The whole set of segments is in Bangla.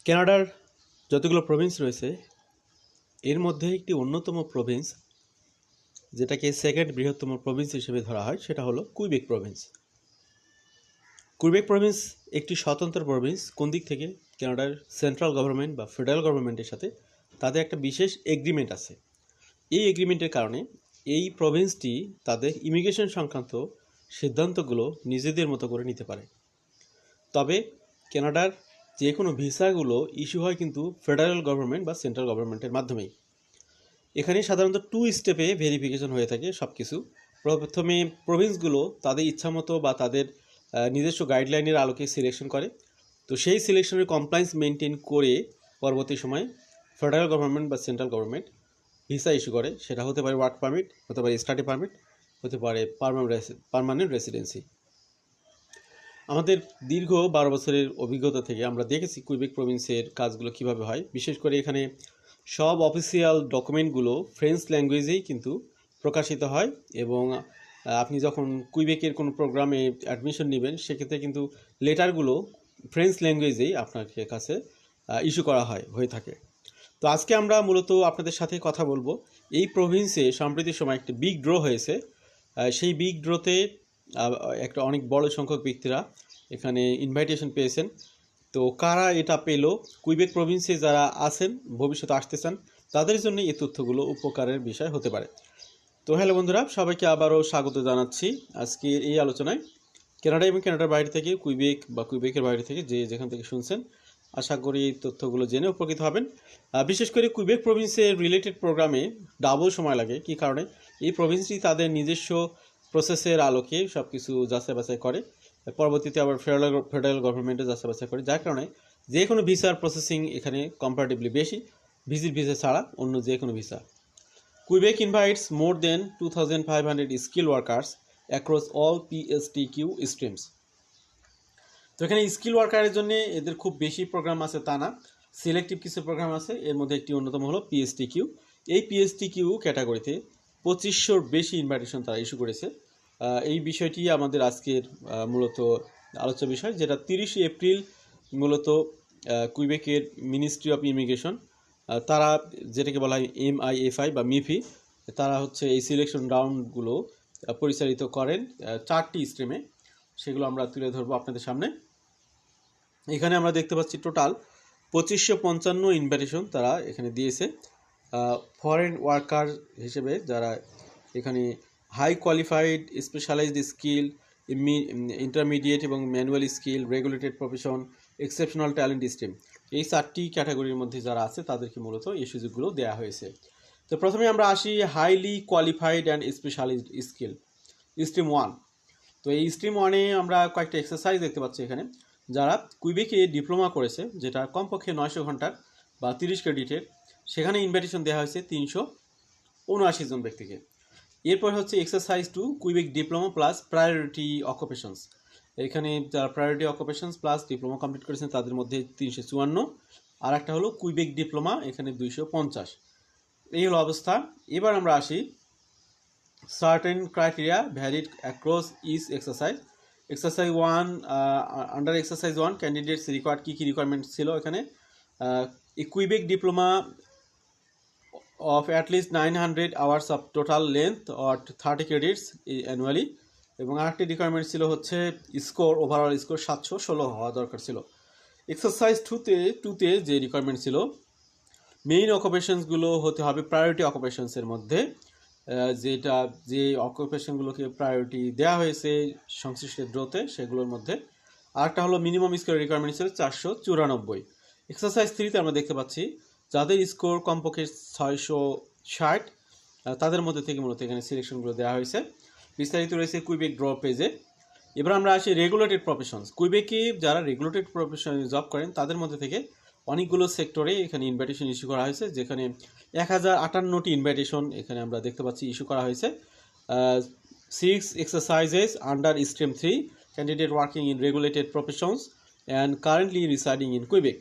কানাডার যতগুলো প্রভিন্স রয়েছে এর মধ্যে একটি অন্যতম প্রভিন্স যেটাকে সেকেন্ড বৃহত্তম প্রভিন্স হিসেবে ধরা হয় সেটা হলো কুইবেক প্রভিন্স। কুইবেক প্রভিন্স একটি স্বতন্ত্র প্রভিন্স। কোন দিক থেকে? কানাডার সেন্ট্রাল গভর্নমেন্ট বা ফেডারেল গভর্নমেন্টের সাথে তাদের একটা বিশেষ এগ্রিমেন্ট আছে। এই এগ্রিমেন্টের কারণে এই প্রভিন্সটি তাদের ইমিগ্রেশন সংক্রান্ত সিদ্ধান্তগুলো নিজেদের মতো করে নিতে পারে। তবে কানাডার যে কোনো ভিসাগুলো ইস্যু হয় কিন্তু ফেডারেল গভর্নমেন্ট বা সেন্ট্রাল গভর্নমেন্টের মাধ্যমেই। এখানে সাধারণত 2 স্টেপে ভেরিফিকেশন হয়ে থাকে সব কিছু। প্রথমে প্রভিন্সগুলো তাদের ইচ্ছামতো বা তাদের নিজস্ব গাইডলাইনের আলোকে সিলেকশন করে। তো সেই সিলেকশনের কমপ্লায়েন্স মেনটেন করে পরবর্তী সময়ে ফেডারেল গভর্নমেন্ট বা সেন্ট্রাল গভর্নমেন্ট ভিসা ইস্যু করে। সেটা হতে পারে ওয়ার্ক পারমিট, হতে পারে স্টাডি পারমিট, হতে পারে পার্মানেন্ট রেসিডেন্সি। আমাদের দীর্ঘ 12 বছরের অভিজ্ঞতা থেকে আমরা দেখেছি কুইবেক প্রভিন্সের কাজগুলো কিভাবে হয়। বিশেষ করে এখানে সব অফিসিয়াল ডকুমেন্টগুলো ফ্রেঞ্চ ল্যাঙ্গুয়েজেই কিন্তু প্রকাশিত হয় এবং আপনি যখন কুইবেকের কোনো প্রোগ্রামে অ্যাডমিশন নেবেন সেক্ষেত্রে কিন্তু লেটারগুলো ফ্রেঞ্চ ল্যাঙ্গুয়েজেই আপনার কাছে ইস্যু করা হয়ে থাকে। তো আজকে আমরা মূলত আপনাদের সাথে কথা বলবো এই প্রভিন্সে সাম্প্রতিক সময় একটা বিগ ড্র হয়েছে। সেই বিগ ড্রতে একটা অনেক বড় সংখ্যক ব্যক্তিরা এখানে ইনভাইটেশন পেয়েছেন। তো কারা এটা পেল, কুইবেক প্রভিন্সে যারা আছেন ভবিষ্যতে আসতে চান তাদের জন্য এই তথ্যগুলো উপকারের বিষয় হতে পারে। তো হ্যালো বন্ধুরা, সবাইকে আবারও স্বাগত জানাচ্ছি আজকে এই আলোচনায়। কানাডা এবং কানাডার বাইরে থেকে কুইবেক বা কুইবেকের বাইরে থেকে যেখান থেকে শুনছেন আশা করি এই তথ্যগুলো জেনে উপকৃত হবেন। বিশেষ করে কুইবেক প্রভিন্সের রিলেটেড প্রোগ্রামে ডাবল সময় লাগে। কী কারণে? এই প্রভিন্সটি তাদের নিজস্ব প্রসেসের আলোকে সব কিছু যাচাই বাছাই করে, পরবর্তীতে আবার ফেডারেল গভর্নমেন্টে যাচাই বাছাই করে, যার কারণে যে কোনো ভিসার প্রসেসিং এখানে কম্পারেটিভলি বেশি ভিজিট ভিসা ছাড়া অন্য যে কোনো ভিসা। কুইবেক ইনভাইটস মোর দেন 2500 skill workers across all PSTQ streams. তো এখানে স্কিল ওয়ার্কারের জন্য এদের খুব বেশি প্রোগ্রাম আছে তা না, সিলেক্টিভ কিছু প্রোগ্রাম আছে। এর মধ্যে একটি অন্যতম হলো PSTQ। এই PSTQ ক্যাটাগরিতে 2500-র বেশি ইনভাইটেশন তারা ইস্যু করেছে। এই বিষয়টি আমাদের আজকের মূলত আলোচ্য বিষয়, যেটা 30 এপ্রিল মূলত কুইবেকের মিনিস্ট্রি অফ ইমিগ্রেশন তারা যেটাকে বলা হয় MIFI বা মিফি, তারা হচ্ছে এই সিলেকশন রাউন্ডগুলো পরিচালিত করেন 4টি স্ট্রিমে। সেগুলো আমরা তুলে ধরবো আপনাদের সামনে। এখানে আমরা দেখতে পাচ্ছি টোটাল 2555 ইনভাইটেশন তারা এখানে দিয়েছে ফরেন ওয়ার্কার হিসেবে, যারা এখানে high qualified, specialized skill, intermediate এবং manual skill, regulated profession, exceptional talent stream, এই 4টি ক্যাটাগরির মধ্যে যারা আছে তাদেরকে মূলত এই সুযোগগুলো দেওয়া হয়েছে। তো প্রথমে আমরা আসি highly qualified and specialised skill, stream 1। তো এই স্ট্রিম 1-এ আমরা কয়েকটা এক্সারসাইজ দেখতে পাচ্ছি এখানে। যারা কুইবেকে ডিপ্লোমা করেছে, যেটা কমপক্ষে 900 ঘন্টার বা 30 ক্রেডিটের, সেখানে ইনভাইটেশন দেওয়া হয়েছে 379 জন ব্যক্তিকে। এরপর হচ্ছে exercise 2, Quebec diploma plus priority occupations. এখানে যারা priority occupations plus diploma complete করেছেন তাদের মধ্যে 354, আর একটা হলো কুইবেক ডিপ্লোমা, এখানে 250। এই হলো অবস্থা। এবার আমরা আসি certain criteria varied across each exercise. Exercise 1, under exercise 1 candidates required কি রিকোয়ারমেন্ট ছিল এখানে? Quebec diploma of at least 900 hours of total length or 30 credits annually, এবং আরেকটি রিকোয়ারমেন্ট ছিল হচ্ছে স্কোর, ওভারঅল স্কোর 716 হওয়া দরকার ছিল। এক্সারসাইজ 2তে যে রিকোয়ারমেন্ট ছিল, মেইন অকুপেশনসগুলো হতে হবে প্রায়োরিটি অকুপেশনসের মধ্যে, যে অকুপেশনগুলোকে প্রায়োরিটি দেওয়া হয়েছে সংশ্লিষ্ট ড্রোতে সেগুলোর মধ্যে। আরেকটা হলো মিনিমাম স্কোর রিকোয়ারমেন্ট ছিল 494। এক্সারসাইজ 3তে আমরা দেখতে পাচ্ছি যাদের স্কোর কমপক্ষে 660, তাদের মধ্যে থেকে মূলত এখানে সিলেকশনগুলো দেওয়া হয়েছে। বিস্তারিত রয়েছে কুইবেক ড্র পেজে। এবার আমরা আসি রেগুলেটেড প্রফেশনস। কুইবেকে যারা রেগুলেটেড প্রফেশনে জব করেন তাদের মধ্যে থেকে অনেকগুলো সেক্টরে এখানে ইনভাইটেশন ইস্যু করা হয়েছে, যেখানে 1058টি ইনভাইটেশন এখানে আমরা দেখতে পাচ্ছি ইস্যু করা হয়েছে। 6 exercises under stream 3, candidate working in regulated professions and currently residing in Quebec.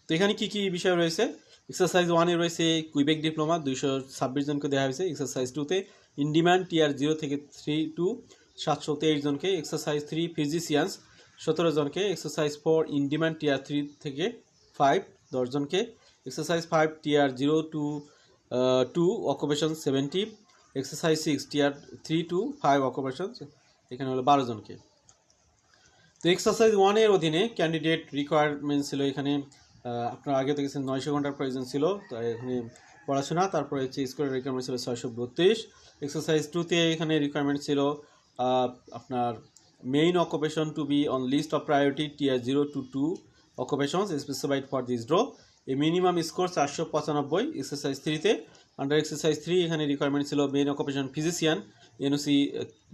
তো এখানে কী কী বিষয় রয়েছে? এক্সারসাইজ 1-এ রয়েছে কুইবেক ডিপ্লোমা 226 জনকে দেওয়া হয়েছে। এক্সারসাইজ 2-তে ইন ডিমান্ড টিয়ার 0 থেকে 3 টু 723 জনকে। এক্সারসাইজ 3 ফিজিশিয়ানস 17 জনকে। এক্সারসাইজ 4 ইন ডিমান্ড টিয়ার 3 থেকে 5 10 জনকে। Exercise 5 tier 0 to 2 occupation 70। Exercise 6 tier 3 to 5 occupation, এখানে হলো 12 জনকে। তো এক্সারসাইজ 1 এর অধীনে ক্যান্ডিডেট রিকোয়ারমেন্ট ছিল এখানে আপনারা আগে দেখেছেন 900 ঘন্টার প্রয়োজন ছিল, তাই এখানে পড়াশোনা। তারপরে হচ্ছে স্কোরের রিকোয়ারমেন্ট ছিল 632। এক্সারসাইজ 2-তে এখানে রিকোয়ারমেন্ট ছিল আপনার main occupation to be on list of priority tier 0 to 2 occupations specified for this draw, a minimum score 495। Exercise 3-তে আন্ডার এক্সারসাইজ 3 এখানে রিকোয়ারমেন্ট ছিল মেইন অকুপেশন ফিজিশিয়ান, এনওসি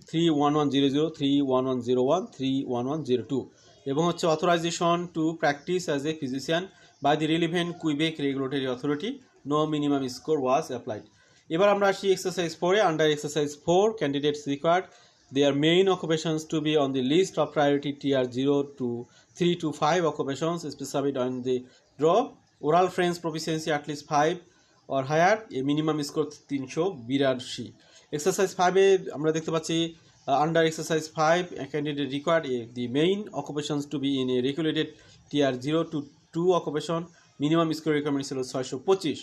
31100, 31101, 31102, এবং হচ্ছে authorization to practice as a physician by the relevant Quebec regulatory authority, no minimum score was applied. এবার আমরা আসি এক্সারসাইজ 4-এ। Under exercise 4 candidates required their main occupations to be on the list of priority tier 0 to 3 to 5 occupations specified on the draw, oral French proficiency at least 5 or higher, a minimum score 382। Exercise 5-এ আমরা দেখতে পাচ্ছি under exercise 5 candidate required the main occupations to be in a regulated tier 0 to 2 occupation, minimum score requirement ছিল 625।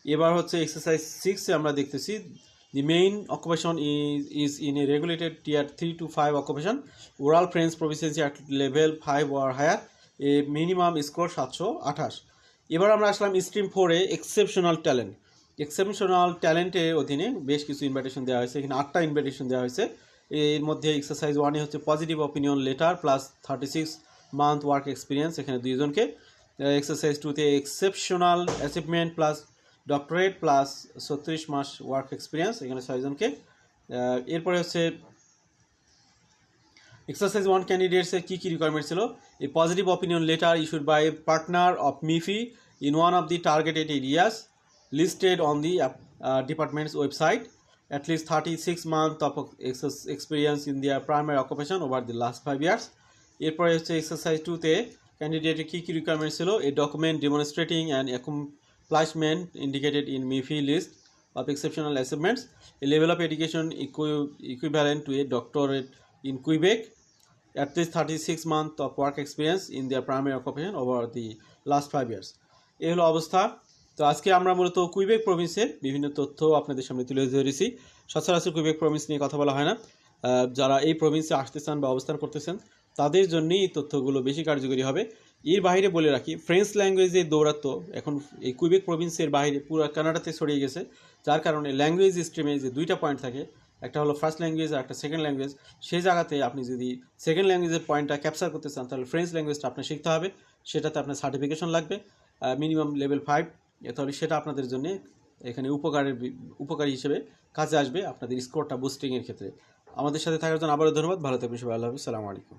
এবার হচ্ছে এক্সারসাইজ 6-এ আমরা দেখতেছি the main occupation is in a regulated tier 3 to 5 occupation, oral French proficiency at level 5 or higher, a minimum score 728। এবার আমরা আসলাম স্ট্রিম 4-এ এক্সেপশনাল ট্যালেন্ট। এক্সেপশনাল ট্যালেন্টের অধীনে বেশ কিছু ইনভাইটেশন দেওয়া হয়েছে, এখানে 8টা ইনভাইটেশন দেওয়া হয়েছে। এর মধ্যে এক্সারসাইজ 1-এ হচ্ছে positive opinion letter plus 36 month work experience, এখানে 2 জনকে। এক্সারসাইজ 2-তে exceptional achievement plus doctorate plus 36 মাস ওয়ার্ক এক্সপিরিয়েন্স, এখানে 6 জনকে। এরপরে হচ্ছে এক্সারসাইজ 1 ক্যান্ডিডেটসের কী কী রিকোয়ারমেন্ট ছিল, a positive opinion letter issued by partner of MIFI in one of the targeted areas listed on the department's website, at least 36 months of experience in their primary occupation over the last 5 years। এরপরে হচ্ছে এক্সারসাইজ 2-তে ক্যান্ডিডেটের কী কী রিকোয়ারমেন্ট ছিল, a document demonstrating and accomplishment indicated in MIFI list of exceptional achievements, a level of education equivalent to a doctorate in Quebec, at least 36 months of work experience in their primary occupation over the last 5 years। এই হলো অবস্থা। তো আজকে আমরা মূলত কুইবেক প্রভিন্সের বিভিন্ন তথ্য আপনাদের সামনে তুলে ধরেছি। সচরাচর কুইবেক প্রভিন্স নিয়ে কথা বলা হয় না, যারা এই প্রভিন্সে আসতে চান বা অবস্থান করতেছেন তাদের জন্যই এই তথ্যগুলো বেশি কার্যকরী হবে। এর বাইরে বলে রাখি, ফ্রেঞ্চ ল্যাঙ্গুয়েজের দৌরাত্ম এখন এই কুইবেক প্রভিন্সের বাইরে পুরো কানাডাতে ছড়িয়ে গেছে, যার কারণে ল্যাঙ্গুয়েজ স্ট্রিমে যে 2টা পয়েন্ট থাকে, একটা হলো ফার্স্ট ল্যাঙ্গুয়েজ আর একটা সেকেন্ড ল্যাঙ্গুয়েজ, সেই জায়গাতে আপনি যদি সেকেন্ড ল্যাঙ্গুয়েজের পয়েন্টটা ক্যাপচার করতে চান তাহলে ফ্রেঞ্চ ল্যাঙ্গুয়েজটা আপনার শিখতে হবে, সেটাতে আপনার সার্টিফিকেশন লাগবে মিনিমাম লেভেল 5, তাহলে সেটা আপনাদের জন্য এখানে উপকারী হিসেবে কাজে আসবে আপনাদের স্কোরটা বুস্টিংয়ের ক্ষেত্রে। আমাদের সাথে থাকার জন্য আবারও ধন্যবাদ। ভালো থাকবেন সবাই। আল্লাহ হাফিজ। আসসালামু আলাইকুম।